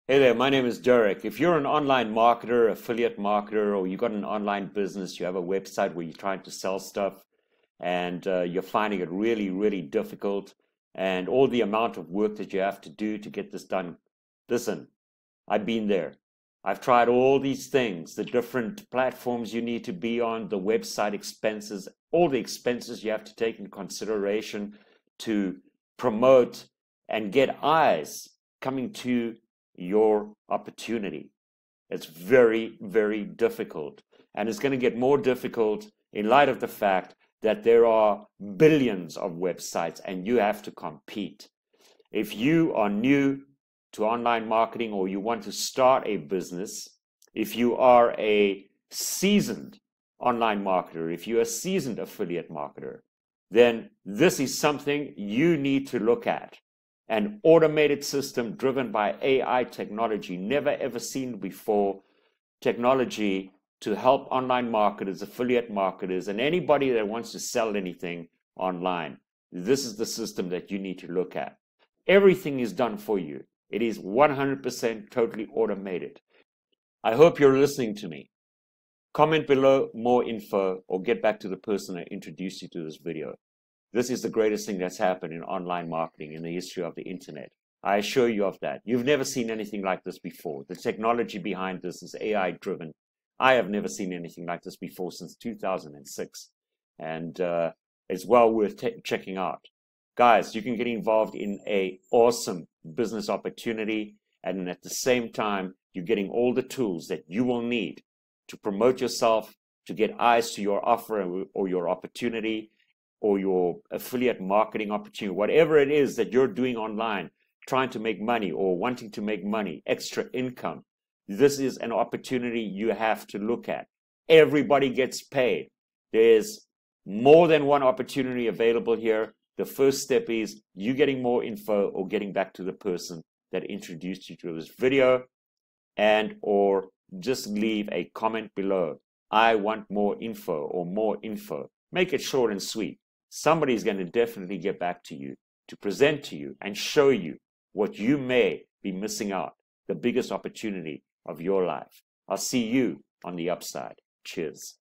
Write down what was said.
Hey there, my name is Derek. If you're an online marketer, affiliate marketer, or you got an online business, you have a website where you're trying to sell stuff and you're finding it really, really difficult and all the amount of work that you have to do to get this done, listen, I've been there. I've tried all these things, the different platforms you need to be on, the website expenses, all the expenses you have to take into consideration to promote and get eyes coming to your opportunity. It's very, very difficult. And it's going to get more difficult in light of the fact that there are billions of websites and you have to compete. If you are new to online marketing or you want to start a business, if you are a seasoned online marketer, if you're a seasoned affiliate marketer, then this is something you need to look at. An automated system driven by AI technology, never ever seen before, technology to help online marketers, affiliate marketers, and anybody that wants to sell anything online. This is the system that you need to look at. Everything is done for you. It is 100% totally automated. I hope you're listening to me. Comment below more info or get back to the person that introduced you to this video. This is the greatest thing that's happened in online marketing in the history of the internet. I assure you of that. You've never seen anything like this before. The technology behind this is AI driven. I have never seen anything like this before since 2006. And it's well worth checking out. Guys, you can get involved in an awesome business opportunity. And at the same time, you're getting all the tools that you will need to promote yourself, to get eyes to your offer or your opportunity, or your affiliate marketing opportunity, whatever it is that you're doing online, trying to make money or wanting to make money, extra income. This is an opportunity you have to look at. Everybody gets paid. There's more than one opportunity available here. The first step is you getting more info or getting back to the person that introduced you to this video, and or just leave a comment below. I want more info or more info. Make it short and sweet. Somebody's going to definitely get back to you to present to you and show you what you may be missing out, the biggest opportunity of your life. I'll see you on the upside. Cheers.